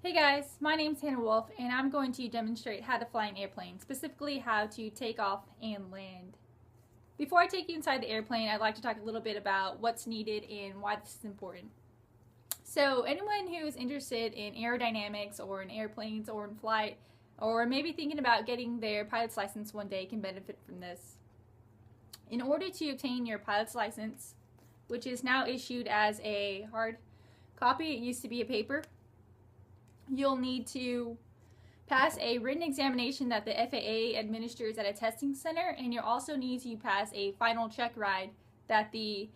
Hey guys, my name's Hannah Wolf, and I'm going to demonstrate how to fly an airplane, specifically how to take off and land. Before I take you inside the airplane, I'd like to talk a little bit about what's needed and why this is important. So, anyone who is interested in aerodynamics or in airplanes or in flight, or maybe thinking about getting their pilot's license one day, can benefit from this. In order to obtain your pilot's license, which is now issued as a hard copy, it used to be a paper, you'll need to pass a written examination that the FAA administers at a testing center, and you'll also need to pass a final check ride that the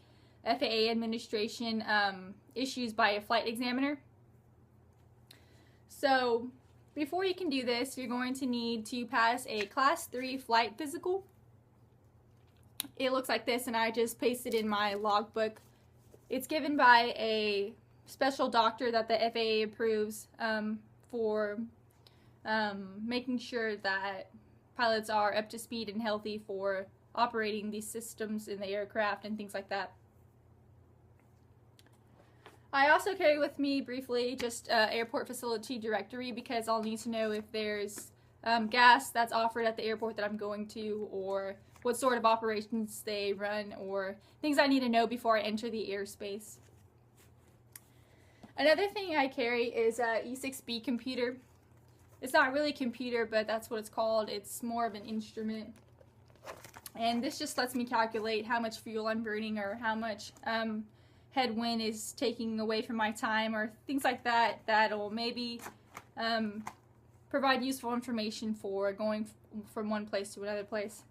FAA administration issues by a flight examiner. So before you can do this, you're going to need to pass a Class 3 flight physical. It looks like this, and I just pasted in my logbook. It's given by a special doctor that the FAA approves for making sure that pilots are up to speed and healthy for operating these systems in the aircraft and things like that. I also carry with me briefly just airport facility directory because I'll need to know if there's gas that's offered at the airport that I'm going to, or what sort of operations they run, or things I need to know before I enter the airspace. Another thing I carry is a E6B computer. It's not really a computer, but that's what it's called. It's more of an instrument. And this just lets me calculate how much fuel I'm burning, or how much headwind is taking away from my time, or things like that, that'll maybe provide useful information for going from one place to another place.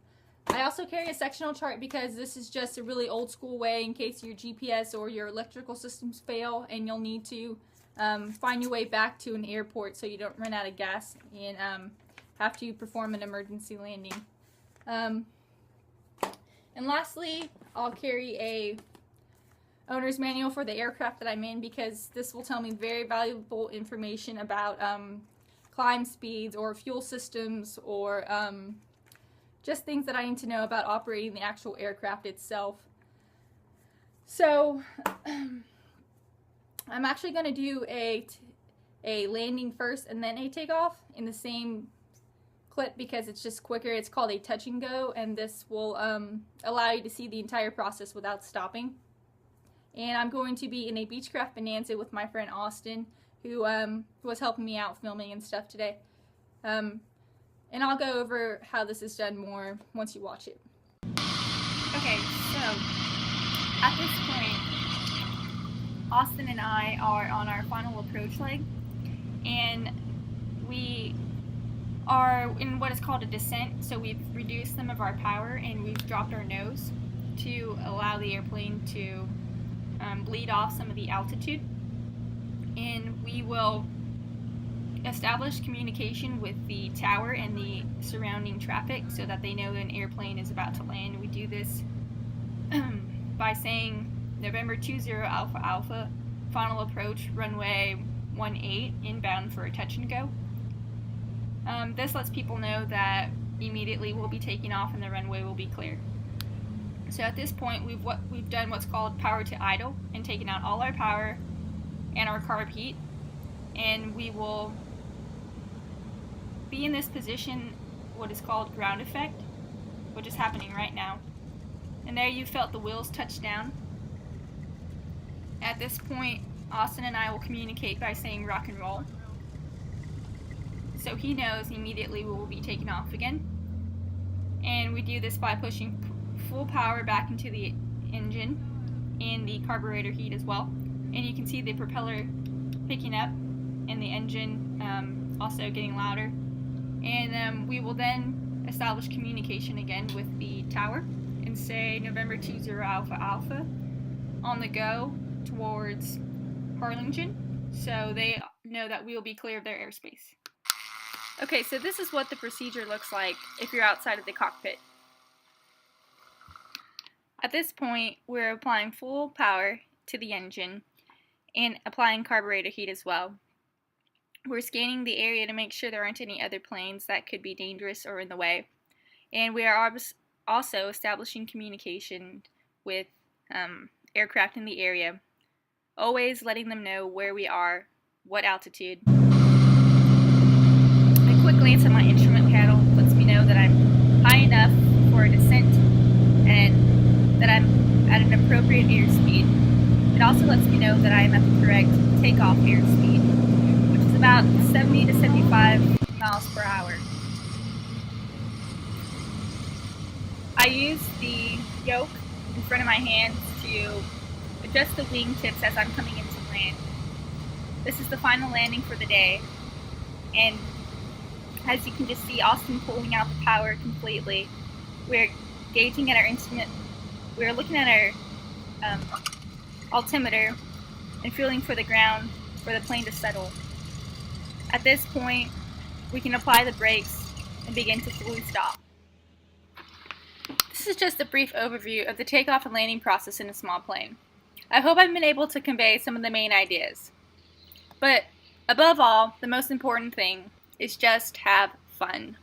I also carry a sectional chart because this is just a really old school way in case your GPS or your electrical systems fail and you'll need to find your way back to an airport so you don't run out of gas and have to perform an emergency landing. And lastly, I'll carry a owner's manual for the aircraft that I'm in because this will tell me very valuable information about climb speeds or fuel systems, or just things that I need to know about operating the actual aircraft itself. So I'm actually going to do a landing first and then a takeoff in the same clip because it's just quicker. It's called a touch and go, and this will allow you to see the entire process without stopping. And I'm going to be in a Beechcraft Bonanza with my friend Austin, who was helping me out filming and stuff today. And I'll go over how this is done more once you watch it. Okay, so at this point, Austin and I are on our final approach leg, and we are in what is called a descent. So we've reduced some of our power and we've dropped our nose to allow the airplane to bleed off some of the altitude, and we will establish communication with the tower and the surrounding traffic so that they know an airplane is about to land. We do this by saying November 20 Alpha Alpha, final approach runway 18 inbound for a touch and go. This lets people know that immediately we'll be taking off and the runway will be clear. So at this point we've done what's called power to idle and taken out all our power and our carb heat, and we will be in this position, what is called ground effect, which is happening right now. And there you felt the wheels touch down. At this point, Austin and I will communicate by saying rock and roll. So he knows immediately we will be taking off again. And we do this by pushing full power back into the engine and the carburetor heat as well. And you can see the propeller picking up and the engine also getting louder. And we will then establish communication again with the tower and say November 20 Alpha Alpha on the go towards Harlingen, so they know that we will be clear of their airspace. Okay, so this is what the procedure looks like if you're outside of the cockpit. At this point, we're applying full power to the engine and applying carburetor heat as well. We're scanning the area to make sure there aren't any other planes that could be dangerous or in the way. And we are also establishing communication with aircraft in the area, always letting them know where we are, what altitude, quick glance at my instrument panel lets me know that I'm high enough for a descent and that I'm at an appropriate airspeed. It also lets me know that I am at the correct takeoff airspeed, which is about 70 to 75 miles per hour. I use the yoke in front of my hands to adjust the wingtips as I'm coming into land. This is the final landing for the day, and as you can just see Austin pulling out the power completely. We're gauging at our instrument, we're looking at our altimeter and feeling for the ground for the plane to settle. At this point, we can apply the brakes and begin to fully stop. This is just a brief overview of the takeoff and landing process in a small plane. I hope I've been able to convey some of the main ideas. But above all, the most important thing is just have fun.